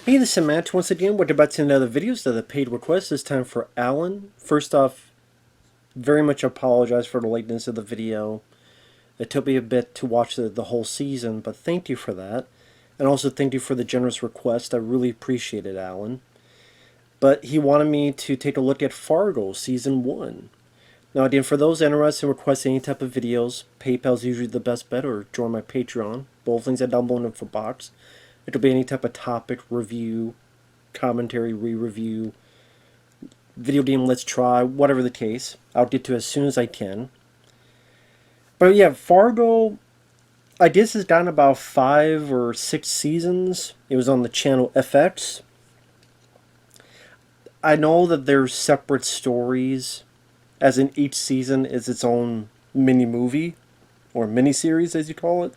Hey, this is Matt once again. We're about to another video, so the paid request. This time for Alan. First off, very much apologize for the lateness of the video. It took me a bit to watch the whole season, but thank you for that. And also thank you for the generous request. I really appreciate it, Alan. But he wanted me to take a look at Fargo Season 1. Now, again, for those interested in requesting any type of videos, PayPal's usually the best bet, or join my Patreon. Both links are down below in the info box. It'll be any type of topic, review, commentary, re-review, video game let's try, whatever the case. I'll get to it as soon as I can. But yeah, Fargo, I guess it's gotten about 5 or 6 seasons. It was on the channel FX. I know that there's separate stories, as in each season is its own mini-movie, or mini-series as you call it.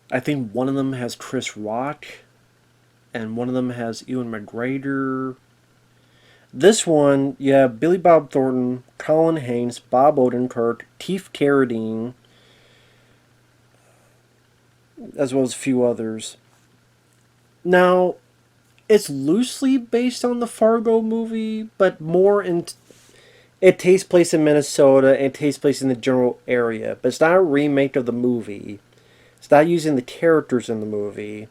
I think one of them has Chris Rock, and one of them has Ewan McGregor. This one, yeah, Billy Bob Thornton, Colin Haynes, Bob Odenkirk, Keith Carradine, as well as a few others. Now, it's loosely based on the Fargo movie, but more in... It takes place in Minnesota, and it takes place in the general area, but it's not a remake of the movie. It's not using the characters in the movie.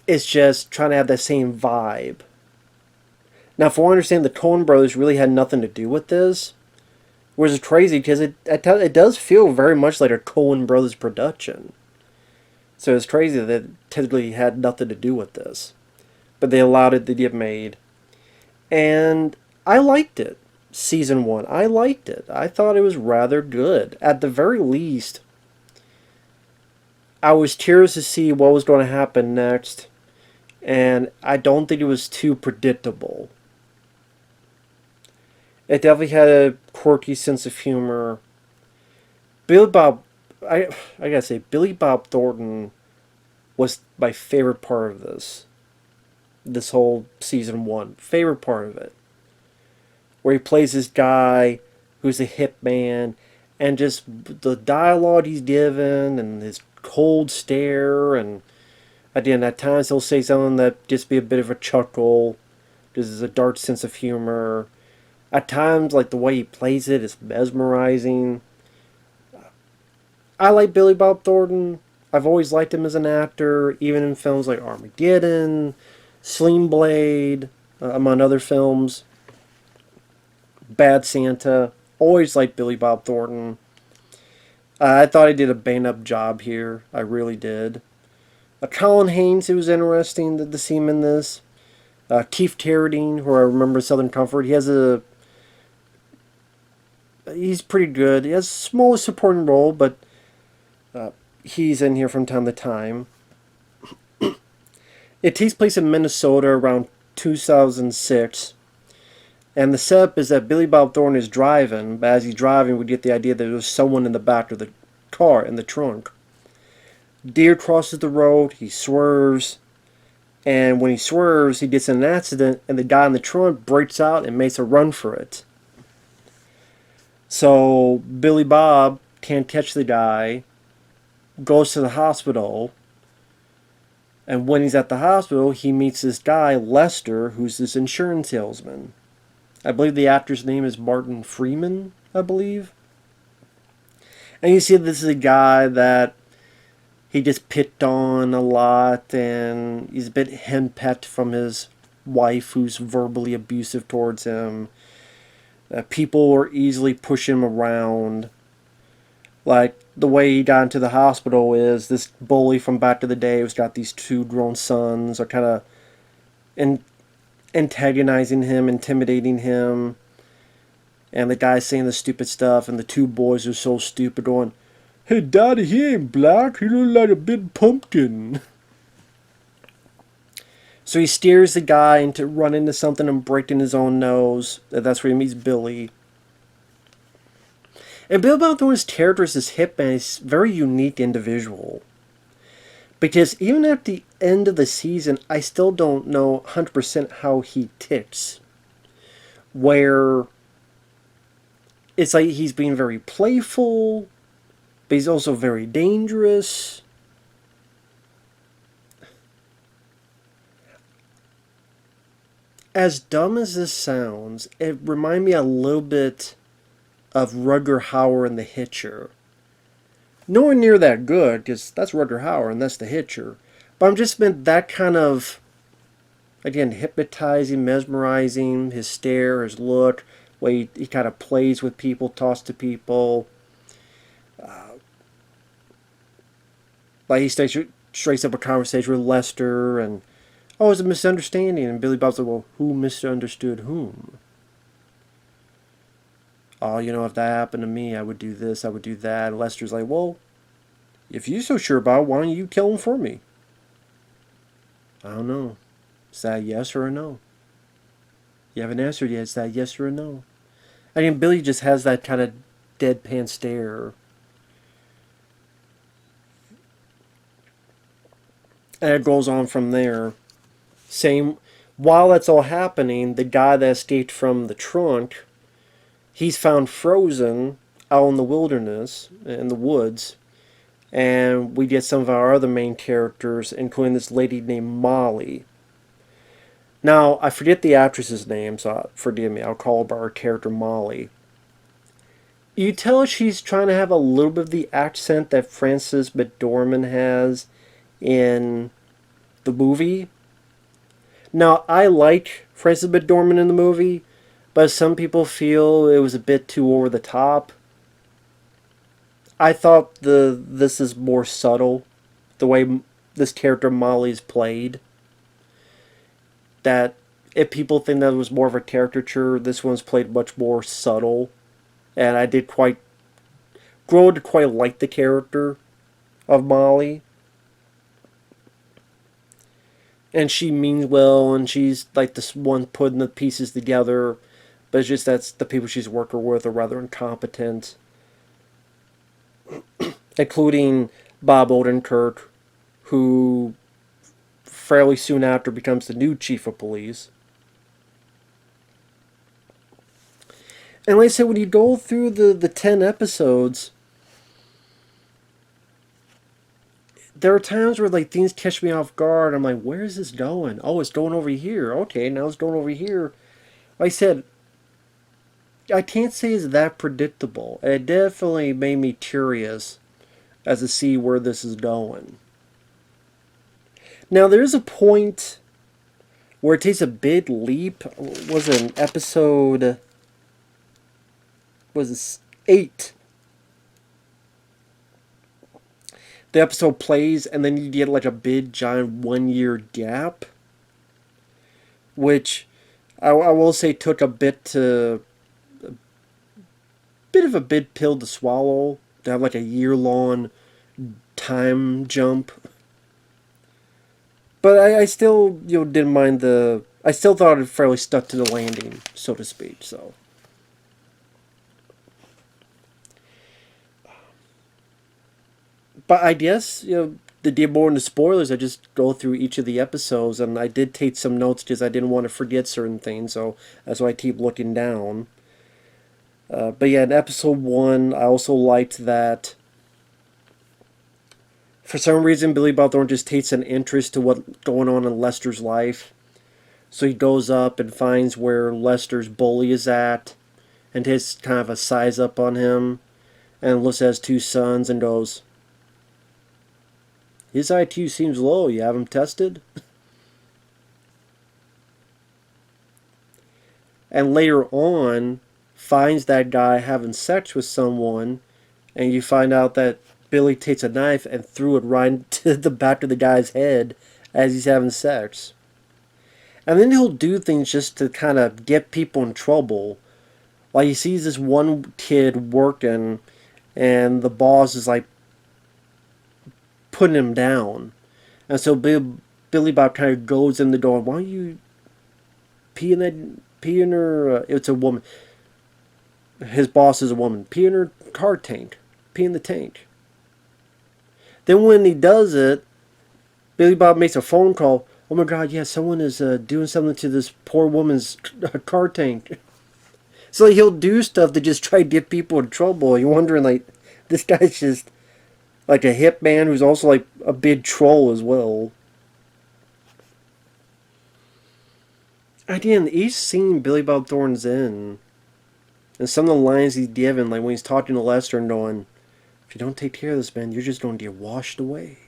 It's just trying to have that same vibe. Now, from what I understand, the Coen brothers really had nothing to do with this. Which is crazy, because it does feel very much like a Coen brothers production. So it's crazy that it technically had nothing to do with this. But they allowed it to get made. And I liked it. Season 1. I liked it. I thought it was rather good. At the very least, I was curious to see what was going to happen next, and I don't think it was too predictable. It definitely had a quirky sense of humor. Billy Bob, I gotta say, Billy Bob Thornton was my favorite part of this whole season 1. Favorite part of it. Where he plays this guy who's a hitman, and just the dialogue he's given, and his cold stare, and again, at times he'll say something that just be a bit of a chuckle, just as a dark sense of humor. At times, like the way he plays it is mesmerizing. I like Billy Bob Thornton. I've always liked him as an actor, even in films like Armageddon, Sling Blade, among other films. Bad Santa. Always liked Billy Bob Thornton. I thought he did a bang-up job here. I really did. Colin Haynes, it was interesting to see him in this. Keith Carradine, who I remember Southern Comfort. He's pretty good. He has a small supporting role, but he's in here from time to time. It takes place in Minnesota around 2006. And the setup is that Billy Bob Thornton is driving, but as he's driving, we get the idea that there's someone in the back of the car, in the trunk. Deer crosses the road, he swerves, and when he swerves, he gets in an accident, and the guy in the trunk breaks out and makes a run for it. So Billy Bob can't catch the guy, goes to the hospital, and when he's at the hospital, he meets this guy, Lester, who's this insurance salesman. I believe the actor's name is Martin Freeman, I believe. And you see this is a guy that he just picked on a lot, and he's a bit henpecked from his wife, who's verbally abusive towards him. People were easily pushing him around. Like, the way he got into the hospital is this bully from back in the day who's got these 2 grown sons are kind of antagonizing him, intimidating him, and the guy's saying the stupid stuff, and the 2 boys are so stupid going, "Hey daddy, he ain't black, he look like a big pumpkin." So he steers the guy into running into something and breaking his own nose. That's where he meets Billy. And Bill Bob Thornton's character as this hitman is a very unique individual. Because even at the end of the season, I still don't know 100% how he ticks. Where it's like he's being very playful, but he's also very dangerous. As dumb as this sounds, it reminded me a little bit of Rutger Hauer in The Hitcher. Nowhere near that good, because that's Rutger Hauer and that's The Hitcher. But I'm just meant that kind of, again, hypnotizing, mesmerizing, his stare, his look, way he kind of plays with people, talks to people. Like he strikes up a conversation with Lester, and oh, it's a misunderstanding. And Billy Bob's like, well, who misunderstood whom? Oh, if that happened to me, I would do this, I would do that. And Lester's like, well, if you're so sure about it, why don't you kill him for me? I don't know. Is that a yes or a no? You haven't answered yet. Is that a yes or a no? I mean, Billy just has that kind of deadpan stare. And it goes on from there. Same, while that's all happening, the guy that escaped from the trunk, he's found frozen out in the wilderness, in the woods. And we get some of our other main characters, including this lady named Molly. Now, I forget the actress's name, so forgive me. I'll call her our character Molly. You tell she's trying to have a little bit of the accent that Frances McDormand has in the movie. Now, I like Frances McDormand in the movie, but some people feel it was a bit too over the top. I thought this is more subtle, the way this character Molly's played. That if people think that was more of a caricature, this one's played much more subtle. And I did grow to quite like the character of Molly. And she means well, and she's like this one putting the pieces together. But it's just that's the people she's working with are rather incompetent. Including Bob Odenkirk, who fairly soon after becomes the new chief of police. And like I said, when you go through the 10 episodes, there are times where like things catch me off guard. I'm like, where is this going? Oh, it's going over here. Okay, now it's going over here. Like I said, I can't say it's that predictable. And it definitely made me curious as to see where this is going. Now, there's a point where it takes a big leap. Was it an episode? Was it 8? The episode plays, and then you get like a big, giant 1-year gap. Which I will say took a bit of a big pill to swallow. To have like a year-long time jump. But I still, didn't mind I still thought it fairly stuck to the landing, so to speak. So, but I guess the deal more in the spoilers. I just go through each of the episodes, and I did take some notes because I didn't want to forget certain things. So that's why I keep looking down. But yeah, in episode 1, I also liked that. For some reason, Billy Bob Thornton just takes an interest to what's going on in Lester's life. So he goes up and finds where Lester's bully is at, and takes kind of a size up on him, and looks at his 2 sons and goes, his IQ seems low, you have him tested? And later on, finds that guy having sex with someone, and you find out that Billy takes a knife and threw it right to the back of the guy's head as he's having sex. And then he'll do things just to kind of get people in trouble. Like he sees this one kid working, and the boss is like putting him down. And so Billy Bob kind of goes in the door. Why don't you pee in her? It's a woman. His boss is a woman. Pee in her car tank. Pee in the tank. Then when he does it, Billy Bob makes a phone call. Oh my God, yeah, someone is doing something to this poor woman's car tank. So he'll do stuff to just try to get people in trouble. You're wondering, like, this guy's just like a hip man who's also like a big troll as well. Again, each scene Billy Bob Thornton's in, and some of the lines he's given, like when he's talking to Lester and going, if you don't take care of this man, you're just going to get washed away.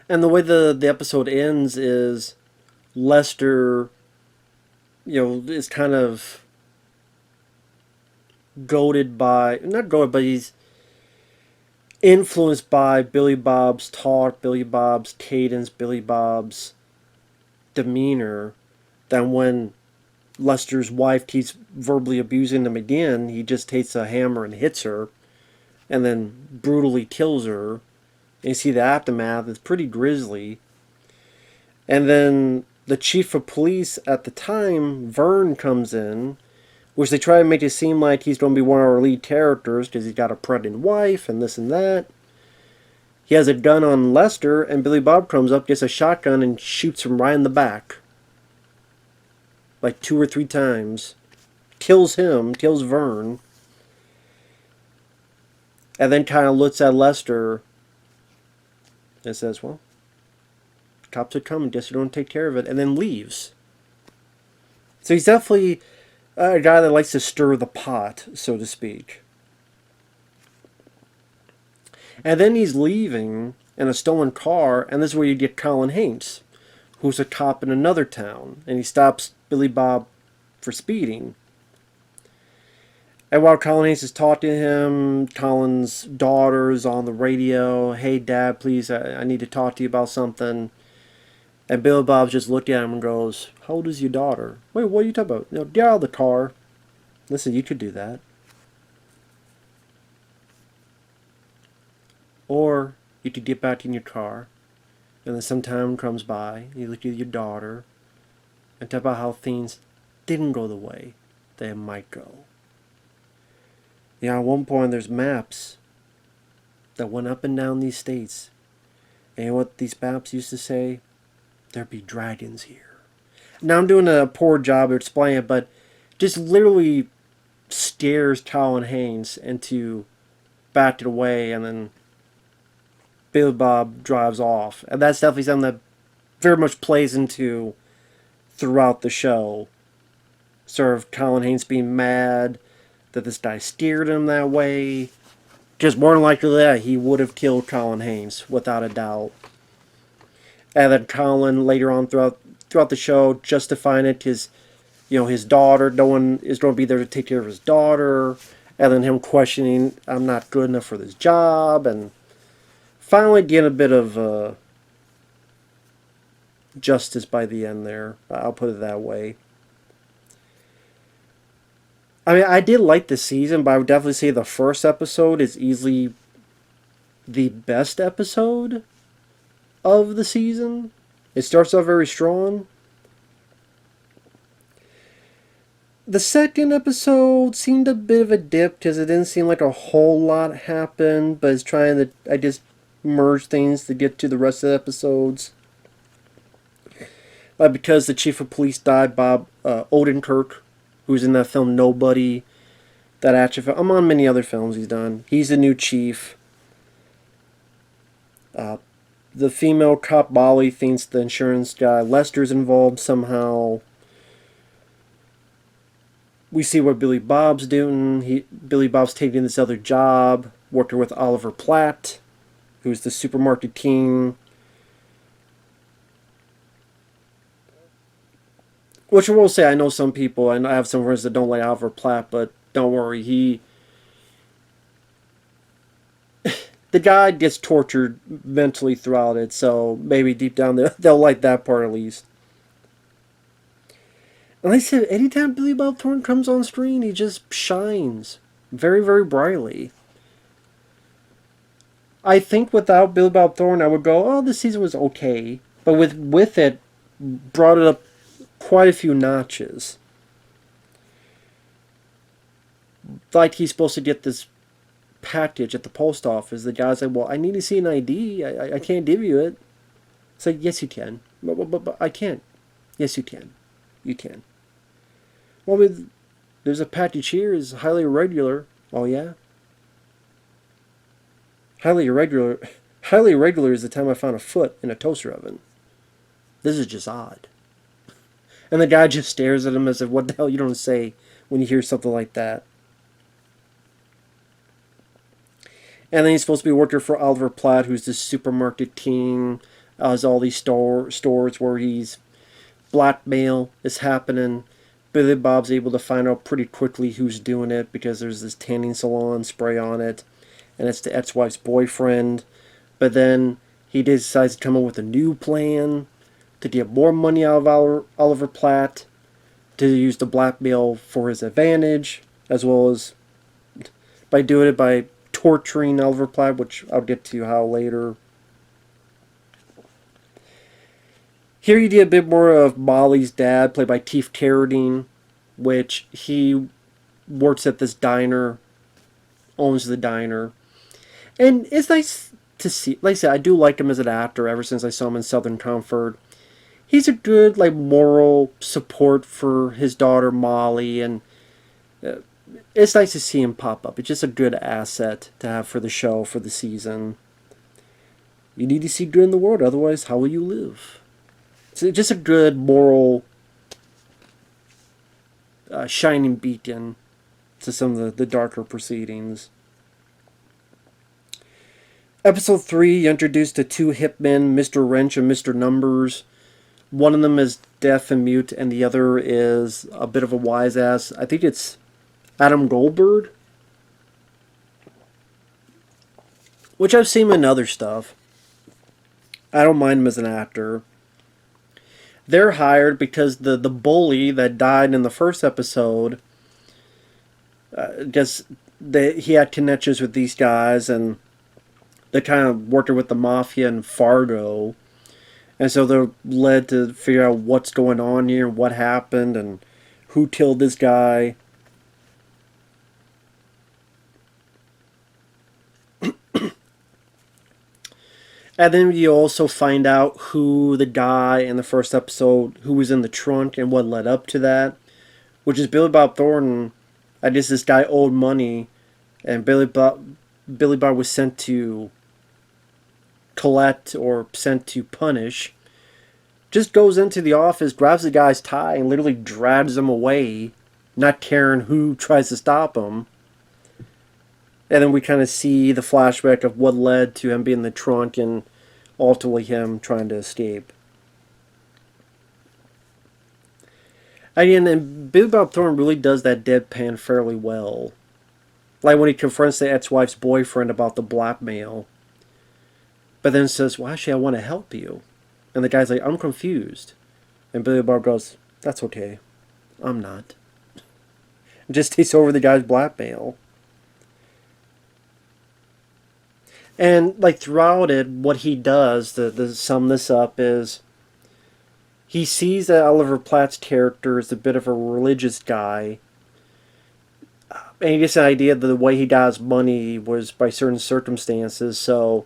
And the way the episode ends is Lester, is kind of goaded by, not goaded, but he's influenced by Billy Bob's talk, Billy Bob's cadence, Billy Bob's demeanor. That when Lester's wife keeps verbally abusing him again, he just takes a hammer and hits her and then brutally kills her. And you see the aftermath, it's pretty grisly. And then the chief of police at the time, Vern, comes in, which they try to make it seem like he's going to be one of our lead characters because he's got a pregnant wife and this and that. He has a gun on Lester, and Billy Bob comes up, gets a shotgun, and shoots him right in the back. Like 2 or 3 times. Kills him, kills Vern. And then kind of looks at Lester and says, well, cops are coming, guess you don't take care of it, and then leaves. So he's definitely a guy that likes to stir the pot, so to speak. And then he's leaving in a stolen car, and this is where you get Colin Haynes, who's a cop in another town, and he stops Billy Bob for speeding. And while Colin Haynes is talking to him, Colin's daughter is on the radio. Hey, Dad, please, I need to talk to you about something. And Billy Bob just looked at him and goes, how old is your daughter? Wait, what are you talking about? Get out of the car. Listen, you could do that. Or you could get back in your car, and then some time comes by, you look at your daughter, and talk about how things didn't go the way they might go. At one point there's maps that went up and down these states. And you know what these maps used to say? There'd be dragons here. Now I'm doing a poor job of explaining it, but just literally scares Colin Haynes into backed away, and then Billy Bob drives off. And that's definitely something that very much plays into throughout the show. Sort of Colin Haynes being mad that this guy steered him that way. Just more than likely that he would have killed Colin Haynes, without a doubt. And then Colin, later on throughout the show, justifying it because, his daughter, no one is going to be there to take care of his daughter. And then him questioning, I'm not good enough for this job. And finally getting a bit of justice by the end there. I'll put it that way. I mean, I did like this season, but I would definitely say the first episode is easily the best episode of the season. It starts off very strong. The second episode seemed a bit of a dip because it didn't seem like a whole lot happened, but it's trying to, I just merge things to get to the rest of the episodes. Because the chief of police died, Bob Odenkirk, who's in that film Nobody, that action film, among many other films he's done. He's the new chief. The female cop, Molly, thinks the insurance guy Lester's involved somehow. We see what Billy Bob's doing. Billy Bob's taking this other job, working with Oliver Platt, who's the supermarket king. Which I will say, I know some people, and I have some friends that don't like Oliver Platt, but don't worry, the guy gets tortured mentally throughout it, so maybe deep down they'll like that part at least. And like I said, anytime Billy Bob Thornton comes on screen, he just shines very, very brightly. I think without Billy Bob Thornton, I would go, oh, this season was okay. But with it, brought it up quite a few notches. Like he's supposed to get this package at the post office. The guy's like, well, I need to see an ID. I can't give you it. It's like, yes, you can. But I can't. Yes, you can. You can. Well, there's a package here. It's highly irregular. Oh, yeah? Highly irregular. Highly irregular is the time I found a foot in a toaster oven. This is just odd. And the guy just stares at him as if, what the hell you don't say when you hear something like that. And then he's supposed to be working for Oliver Platt, who's this supermarket king. Has all these stores where he's blackmail is happening. Billy Bob's able to find out pretty quickly who's doing it because there's this tanning salon spray on it, and it's the ex-wife's boyfriend. But then he decides to come up with a new plan to get more money out of Oliver Platt, to use the blackmail for his advantage, as well as by doing it by torturing Oliver Platt, which I'll get to how later. Here you get a bit more of Molly's dad, played by Keith Carradine, which he works at this diner, owns the diner. And it's nice to see, like I said, I do like him as an actor ever since I saw him in Southern Comfort. He's a good, like, moral support for his daughter Molly, and it's nice to see him pop up. It's just a good asset to have for the show, for the season. You need to see good in the world, otherwise how will you live? It's just a good moral shining beacon to some of the darker proceedings. Episode 3, you introduced the two hitmen, Mr. Wrench and Mr. Numbers. One of them is deaf and mute, and the other is a bit of a wise ass. I think it's Adam Goldberg, which I've seen him in other stuff. I don't mind him as an actor. They're hired because the bully that died in the first episode, he had connections with these guys, and they kind of worked with the mafia in Fargo. And so they're led to figure out what's going on here, what happened, and who killed this guy. And then you also find out who the guy in the first episode, who was in the trunk and what led up to that. Which is Billy Bob Thornton. I guess this guy owed money, and Billy Bob was sent to collect or sent to punish. Just goes into the office, grabs the guy's tie, and literally drags him away, not caring who tries to stop him. And then we kind of see the flashback of what led to him being in the trunk and ultimately him trying to escape. Again, and Billy Bob Thornton really does that deadpan fairly well. Like when he confronts the ex-wife's boyfriend about the blackmail. But then says, well, actually, I want to help you. And the guy's like, I'm confused. And Billy Bob goes, that's okay. I'm not. And just takes over the guy's blackmail. And like throughout it, what he does, to sum this up, is he sees that Oliver Platt's character is a bit of a religious guy. And he gets an idea that the way he got his money was by certain circumstances, so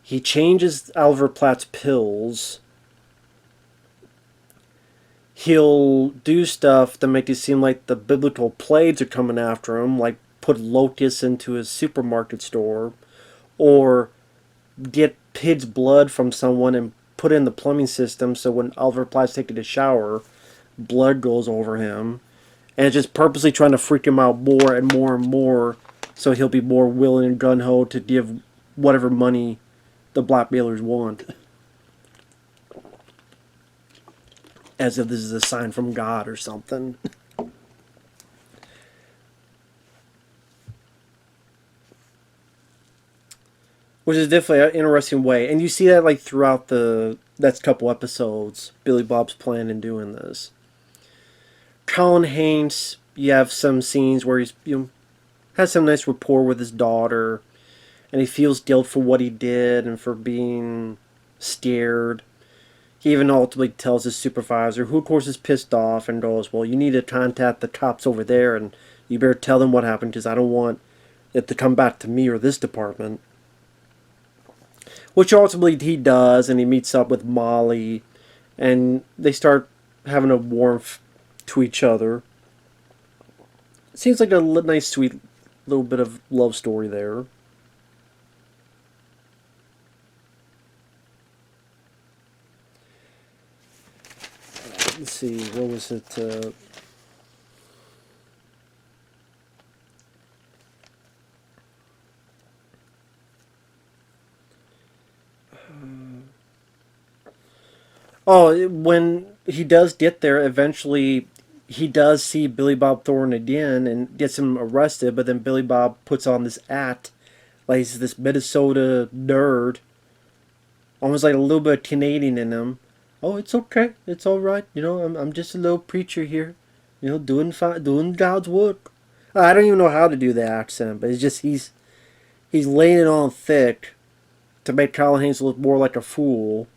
he changes Oliver Platt's pills. He'll do stuff to make it seem like the biblical plagues are coming after him, like put locusts into his supermarket store, or get pig's blood from someone and put it in the plumbing system so when Oliver Platt's taking a shower, blood goes over him. And it's just purposely trying to freak him out more and more and more so he'll be more willing and gung-ho to give whatever money the blackmailers want. As if this is a sign from God or something. Which is definitely an interesting way. And you see that like throughout the next couple episodes, Billy Bob's plan in doing this. Colin Haynes, you have some scenes where he's has some nice rapport with his daughter, and he feels guilt for what he did and for being scared. He even ultimately tells his supervisor, who of course is pissed off, and goes, well, you need to contact the cops over there, and you better tell them what happened, because I don't want it to come back to me or this department. Which ultimately he does, and he meets up with Molly, and they start having a warmth to each other. Seems like a nice, sweet little bit of love story there. let's see, what was it? Oh, when he does get there, eventually he does see Billy Bob Thornton again and gets him arrested, but then Billy Bob puts on this act, like he's this Minnesota nerd, almost like a little bit of Canadian in him. Oh, it's okay. It's all right. I'm just a little preacher here. Doing fine, doing God's work. I don't even know how to do the accent, but it's just he's laying it on thick to make Callahan's look more like a fool.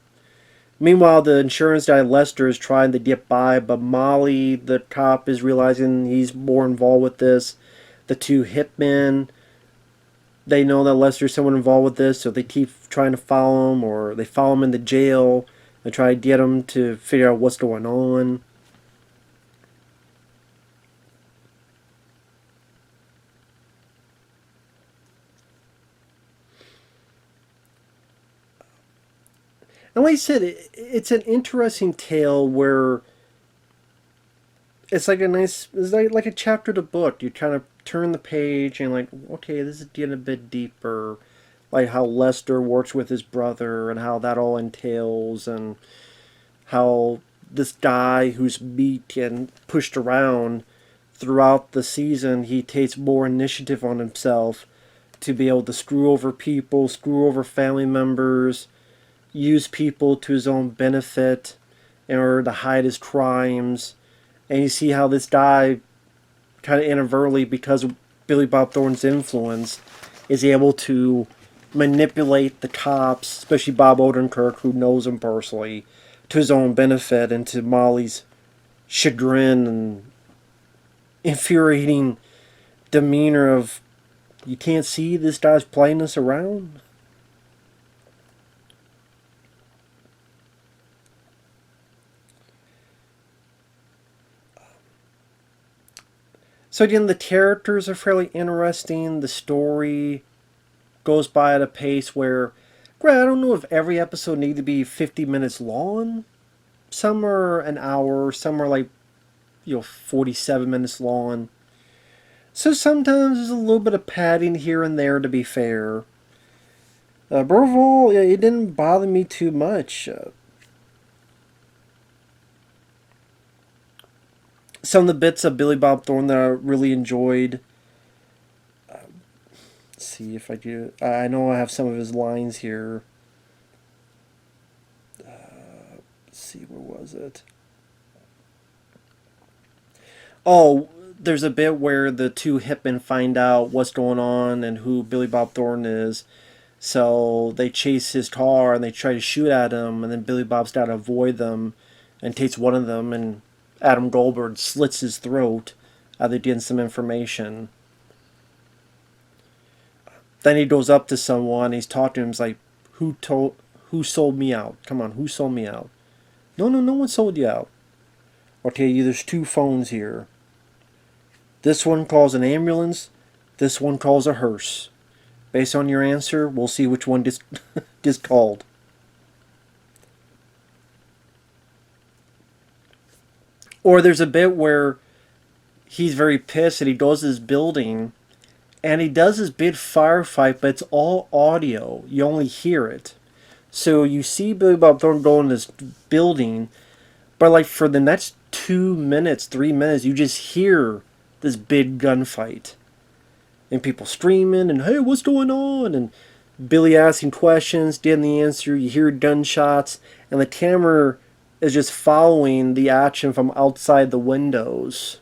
Meanwhile, the insurance guy Lester is trying to get by, but Molly, the cop, is realizing he's more involved with this. The two hitmen, they know that Lester's someone involved with this, so they keep trying to follow him, or they follow him into jail and try to get him to figure out what's going on. And like I said, it's an interesting tale where it's like like a chapter of the book. You kind of turn the page and like, okay, this is getting a bit deeper. Like how Lester works with his brother and how that all entails, and how this guy who's beat and pushed around throughout the season, he takes more initiative on himself to be able to screw over people, screw over family members, use people to his own benefit in order to hide his crimes. And you see how this guy, kind of inadvertently, because of Billy Bob Thornton's influence, is able to manipulate the cops, especially Bob Odenkirk, who knows him personally, to his own benefit and to Molly's chagrin and infuriating demeanor of, you can't see this guy's playing us around? So again, the characters are fairly interesting. The story goes by at a pace where, I don't know if every episode needs to be 50 minutes long. Some are an hour, some are like 47 minutes long. So sometimes there's a little bit of padding here and there, to be fair. But overall, it didn't bother me too much. Some of the bits of Billy Bob Thornton that I really enjoyed. Let's see if I do. I know I have some of his lines here. Let's see, where was it? Oh, there's a bit where the two hitmen find out what's going on and who Billy Bob Thornton is. So they chase his car and they try to shoot at him, and then Billy Bob's got to avoid them and takes one of them, and Adam Goldberg slits his throat after getting some information. Then he goes up to someone, he's talking to him, he's like, who sold me out? Come on, who sold me out? No, no one sold you out. Okay, there's two phones here. This one calls an ambulance, this one calls a hearse. Based on your answer, we'll see which one gets called. Or there's a bit where he's very pissed and he goes to his building and he does his big firefight, but it's all audio. You only hear it. So you see Billy Bob Thornton go in this building, but like for the next 2 minutes, 3 minutes, you just hear this big gunfight. And people screaming and, hey, what's going on? And Billy asking questions, getting the answer. You hear gunshots, and the camera is just following the action from outside the windows.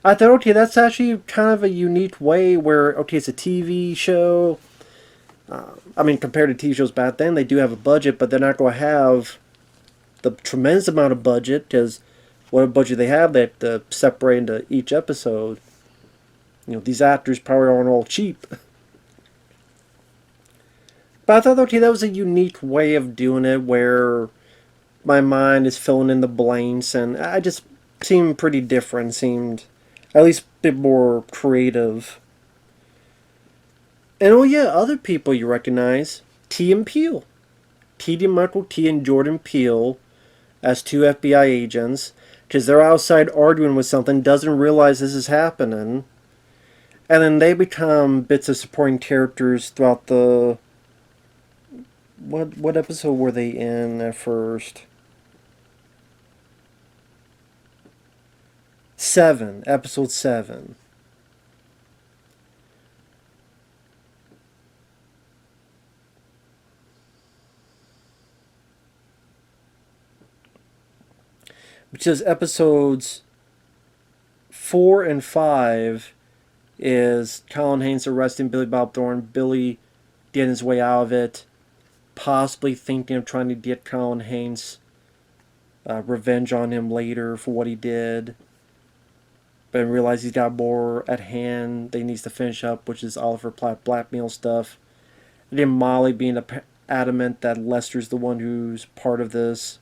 I thought, okay, that's actually kind of a unique way where, okay, it's a TV show. I mean, compared to TV shows back then, they do have a budget, but they're not going to have the tremendous amount of budget, because what budget they have, they have to separate into each episode. These actors probably aren't all cheap. But I thought, okay, that was a unique way of doing it, where my mind is filling in the blanks, and I just seemed pretty different, seemed at least a bit more creative. And oh yeah, other people you recognize, T and Peele. T. Michael T. and Jordan Peele as two FBI agents because they're outside arguing with something, doesn't realize this is happening. And then they become bits of supporting characters throughout the... What episode were they in at first? 7. Episode 7. Because episodes 4 and 5 is Colin Haynes arresting Billy Bob Thornton, Billy getting his way out of it, possibly thinking of trying to get Colin Haynes revenge on him later for what he did, but realize he's got more at hand that he needs to finish up, which is Oliver Platt blackmail stuff. And then Molly being adamant that Lester's the one who's part of this.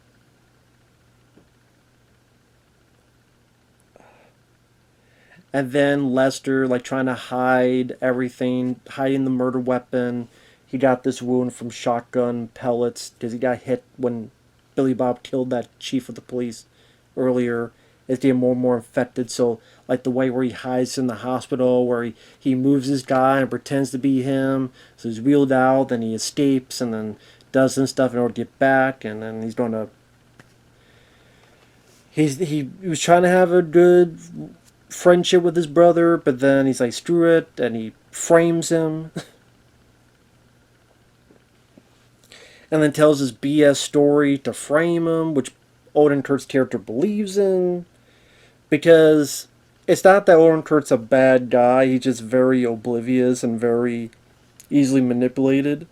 And then Lester, like, trying to hide everything, hiding the murder weapon. He got this wound from shotgun pellets because he got hit when Billy Bob killed that chief of the police earlier. It's getting more and more infected. So, like, the way where he hides in the hospital, where he moves his guy and pretends to be him. So he's wheeled out, then he escapes, and then does some stuff in order to get back. And then he's going to... He was trying to have a good friendship with his brother, but then he's like, screw it, and he frames him. And then tells his BS story to frame him, which Odenkert's character believes in. Because it's not that Odenkert's a bad guy, he's just very oblivious and very easily manipulated.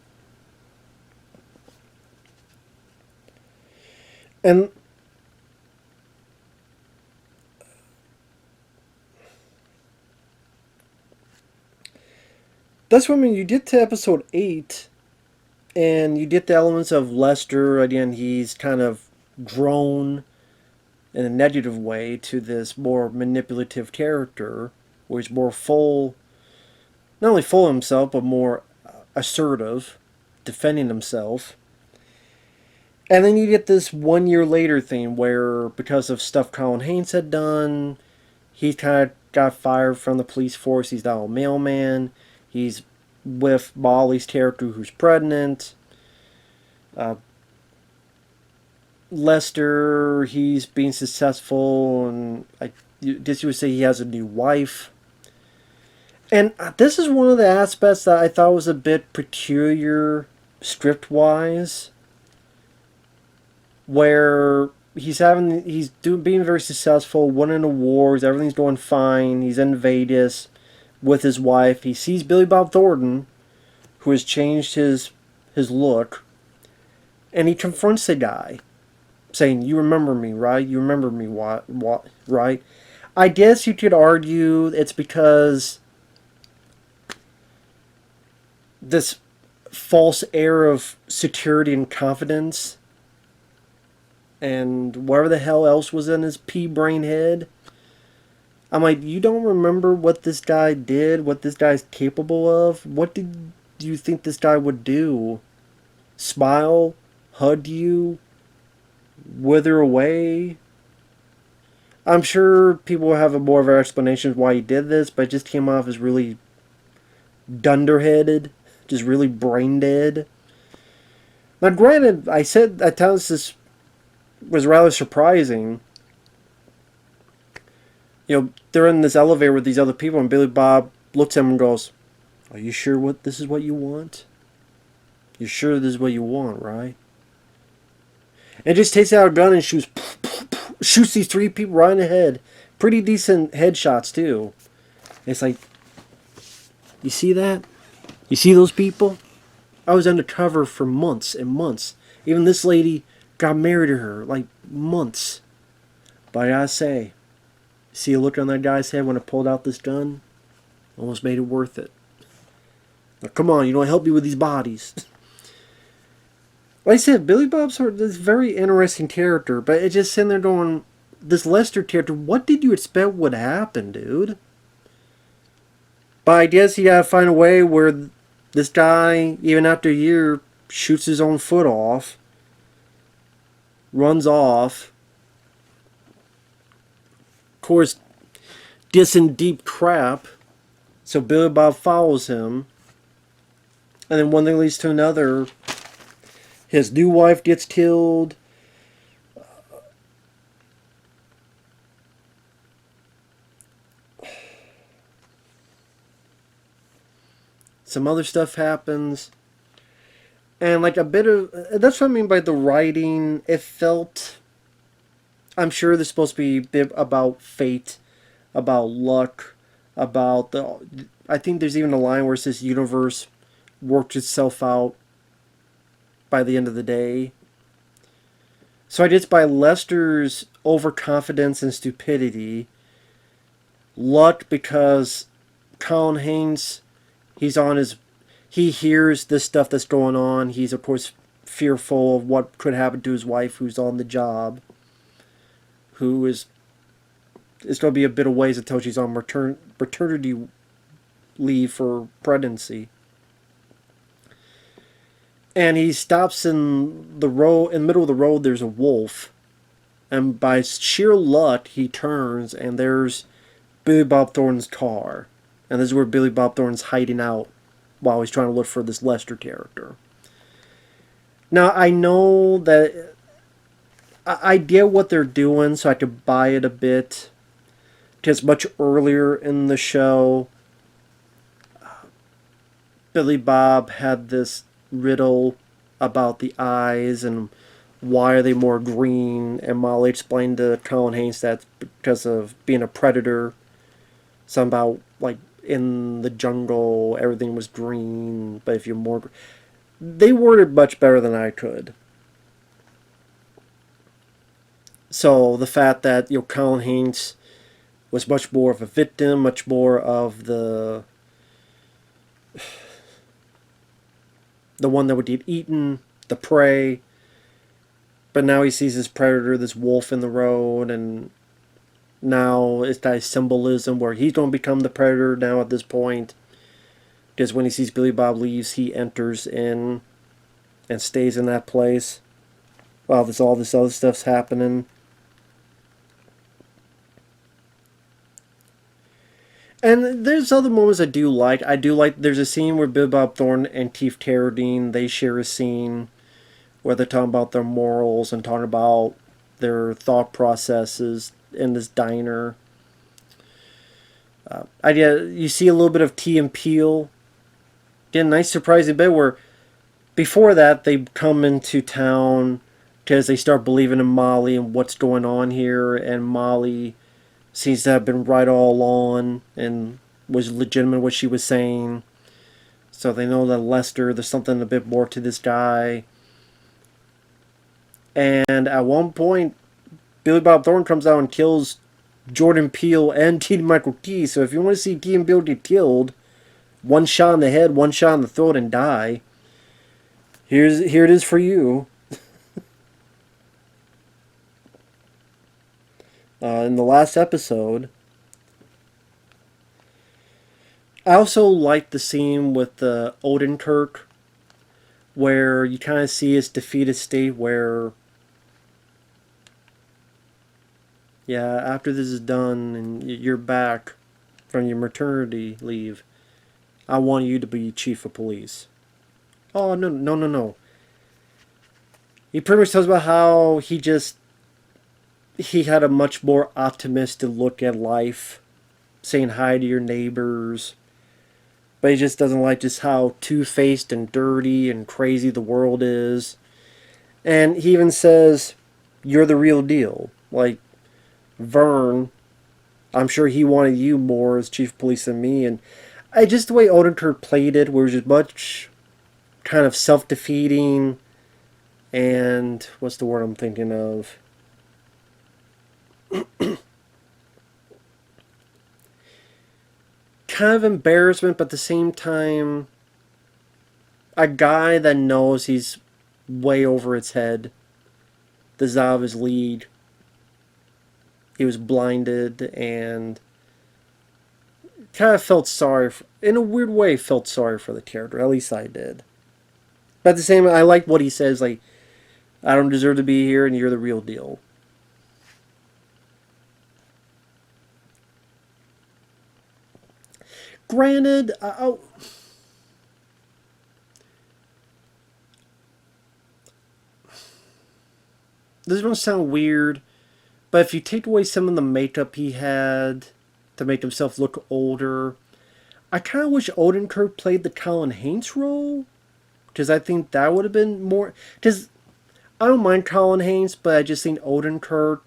And that's what I mean. You get to episode 8, and you get the elements of Lester. Again, he's kind of grown in a negative way to this more manipulative character, where he's more full, not only full of himself, but more assertive, defending himself. And then you get this 1 year later thing where, because of stuff Colin Haynes had done, he kind of got fired from the police force. He's now a mailman. He's with Molly's character who's pregnant. Lester, he's being successful, and I guess you would say he has a new wife. And this is one of the aspects that I thought was a bit peculiar script-wise, where he's being very successful, winning awards, everything's going fine, he's in Vegas with his wife. He sees Billy Bob Thornton, who has changed his look, and he confronts the guy, saying, "You remember me, right? You remember me, what, right?" I guess you could argue it's because this false air of security and confidence, and whatever the hell else was in his pea-brain head. I'm like, you don't remember what this guy did, what this guy's capable of? What did you think this guy would do? Smile? Hug you? Wither away? I'm sure people will have a more of an explanation of why he did this, but it just came off as really dunderheaded, just really brain dead. Now granted, I said at times this was rather surprising. You know, they're in this elevator with these other people, and Billy Bob looks at him and goes, "Are you sure this is what you want? You're sure this is what you want, right?" And just takes out a gun and shoots these 3 people right in the head. Pretty decent headshots, too. It's like, you see that? You see those people? I was undercover for months and months. Even this lady got married to her, like, months. But I gotta say, see a look on that guy's head when I pulled out this gun? Almost made it worth it. Now, come on, you don't help me with these bodies. Like I said, Billy Bob's this very interesting character, but it's just sitting there going, this Lester character, what did you expect would happen, dude? But I guess you gotta find a way where this guy, even after a year, shoots his own foot off. runs off. Of course, gets in deep crap. So Billy Bob follows him. And then one thing leads to another. His new wife gets killed. Some other stuff happens. And like a bit of... That's what I mean by the writing. It felt... I'm sure there's supposed to be a bit about fate, about luck, about the... I think there's even a line where it says universe worked itself out by the end of the day. So I guess by Lester's overconfidence and stupidity, luck because Colin Haynes, he's on his... He hears this stuff that's going on. He's, of course, fearful of what could happen to his wife who's on the job. Who is... It's going to be a bit of ways until she's on paternity leave for pregnancy. And he stops in the road, in the middle of the road. There's a wolf, and by sheer luck, he turns, and there's Billy Bob Thornton's car, and this is where Billy Bob Thornton's hiding out while he's trying to look for this Lester character. Now I know that I get what they're doing, so I could buy it a bit. Because much earlier in the show, Billy Bob had this riddle about the eyes and why are they more green, and Molly explained to Colin Haynes that's because of being a predator. Something about like in the jungle everything was green, but if you're more... They worded much better than I could. So the fact that, you know, Colin Haynes was much more of a victim, much more of the one that would get eaten, the prey. But now he sees this predator, this wolf in the road, and now it's that symbolism where he's going to become the predator now at this point. Because when he sees Billy Bob leaves, he enters in and stays in that place while there's all this other stuff's happening. And there's other moments I do like. I do like, there's a scene where Billy Bob Thornton and Keith Carradine, they share a scene where they're talking about their morals and talking about their thought processes in this diner. You see a little bit of Key and Peele. Again, nice surprising bit where before that they come into town because they start believing in Molly and what's going on here, and Molly seems to have been right all along and was legitimate what she was saying. So they know that Lester, there's something a bit more to this guy. And at one point, Billy Bob Thornton comes out and kills Jordan Peele and Keegan Michael Key. So if you want to see Key and Peele get killed, one shot in the head, one shot in the throat, and die, here it is for you. In the last episode, I also liked the scene with Odenkirk, where you kind of see his defeated state where, yeah, after this is done and you're back from your maternity leave, I want you to be chief of police. Oh, no. He pretty much tells about how he had a much more optimistic look at life, saying hi to your neighbors, but he just doesn't like just how two-faced and dirty and crazy the world is. And he even says, you're the real deal. Like, Vern, I'm sure he wanted you more as chief of police than me. And just the way Odenkirk played it, where it was just much kind of self-defeating and, what's the word I'm thinking of? Kind of embarrassment, but at the same time, a guy that knows he's way over its head. The out of his league. He was blinded and kind of felt sorry, in a weird way, felt sorry for the character. At least I did. But at the same time, I like what he says, like, I don't deserve to be here, and you're the real deal. Granted, this is going to sound weird, but if you take away some of the makeup he had to make himself look older, I kind of wish Odenkirk played the Colin Hanks role, because I think that would have been more. Because I don't mind Colin Hanks, but I just think Odenkirk,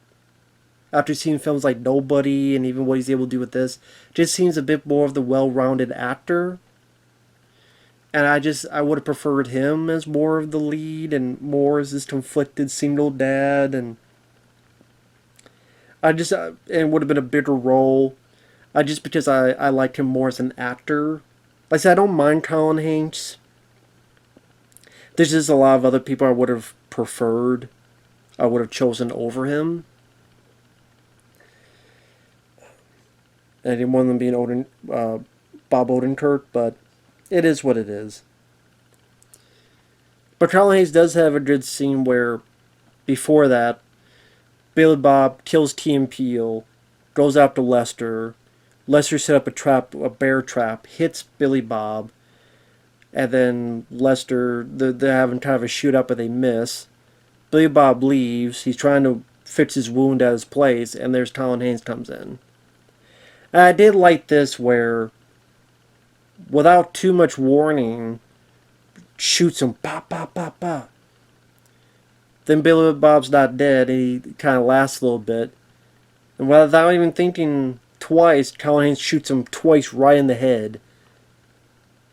after seeing films like Nobody and even what he's able to do with this, just seems a bit more of the well-rounded actor. And I would have preferred him as more of the lead and more as this conflicted single dad, and it would have been a bigger role. Just because I like him more as an actor. Like I said, I don't mind Colin Hanks. There's just a lot of other people I would have preferred. I would have chosen over him. I didn't want them being Bob Odenkirk, but it is what it is. But Colin Hanks does have a good scene where, before that, Billy Bob kills Key and Peele, goes after Lester. Lester set up a bear trap, hits Billy Bob, and then Lester, they're having kind of a shootout, but they miss. Billy Bob leaves. He's trying to fix his wound at his place, and there's Colin Hanks comes in. And I did like this where, without too much warning, shoots him, pop, pop, pop, pop. Then Billy Bob's not dead, and he kind of lasts a little bit. And without even thinking twice, Colin Hanks shoots him twice right in the head.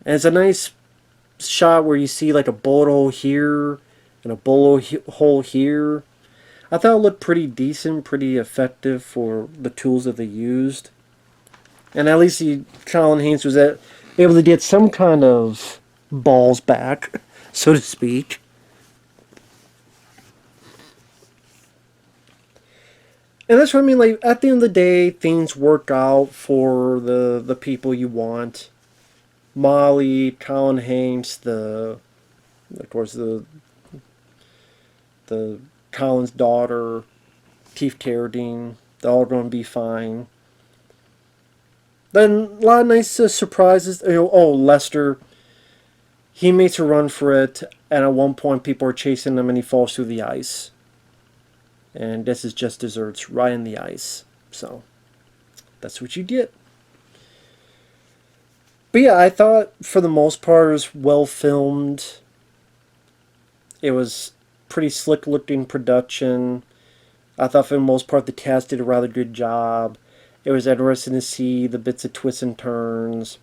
And it's a nice shot where you see like a bullet hole here and a bullet hole here. I thought it looked pretty decent, pretty effective for the tools that they used. And at least Colin Hanks was able to get some kind of balls back, so to speak. And that's what I mean, like, at the end of the day, things work out for the people you want. Molly, Colin Hanks, of course, the Colin's daughter, Keith Carradine, they're all going to be fine. Then a lot of nice surprises. Lester, he makes a run for it, and at one point people are chasing him and he falls through the ice. And this is just desserts right in the ice. So, that's what you get. But yeah, I thought for the most part it was well filmed. It was pretty slick looking production. I thought for the most part the cast did a rather good job. It was interesting to see the bits of twists and turns.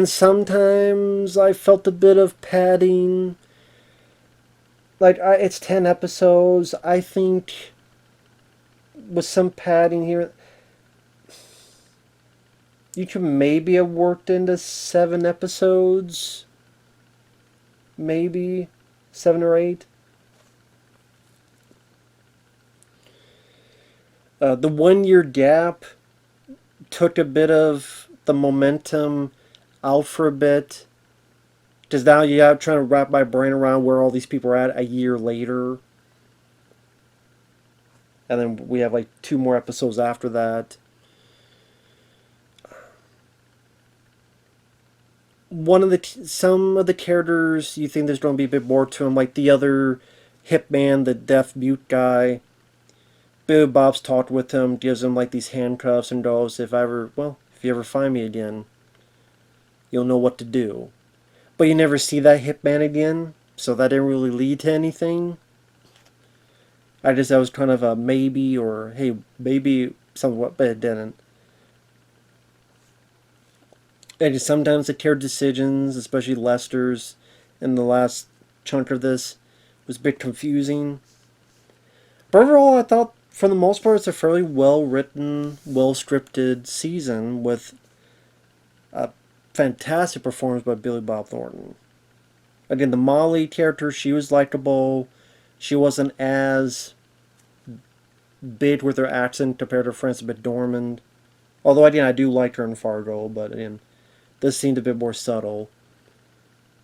Sometimes I felt a bit of padding. Like, it's 10 episodes. I think with some padding here, you could maybe have worked into 7 episodes. Maybe 7 or 8. The 1 year gap took a bit of the momentum out for a bit. Because now I'm trying to wrap my brain around where all these people are at a year later. And then we have like 2 more episodes after that. Some of the characters, you think there's going to be a bit more to them. Like the other hitman, the deaf mute guy. Billy Bob's talked with him, gives him like these handcuffs and goes, if you ever find me again, you'll know what to do. But you never see that hitman again, so that didn't really lead to anything. That was kind of a maybe, or hey, maybe somewhat, but it didn't. And just sometimes the character decisions, especially Lester's, in the last chunk of this, was a bit confusing. But overall, I thought, for the most part, it's a fairly well-written, well-scripted season with a fantastic performance by Billy Bob Thornton. Again, the Molly character, she was likable. She wasn't as big with her accent compared to Frances McDormand. Although, again, I do like her in Fargo, but again, this seemed a bit more subtle.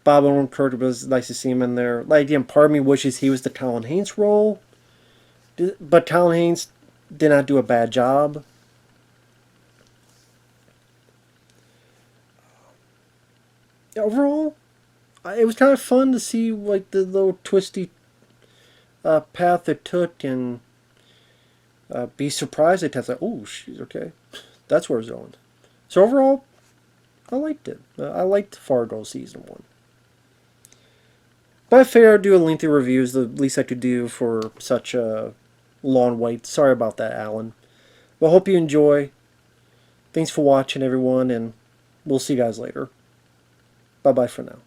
Bob Odenkirk, it was nice to see him in there. Like, again, part of me wishes he was the Colin Haynes role, but Colin Haynes did not do a bad job. Overall, it was kind of fun to see like the little twisty path it took, and be surprised at times. Like, oh, she's okay. That's where it's going. So overall, I liked it. I liked Fargo season 1. But I figured I'd do a lengthy review is the least I could do for such a long wait. Sorry about that, Alan. But hope you enjoy. Thanks for watching, everyone, and we'll see you guys later. Bye-bye for now.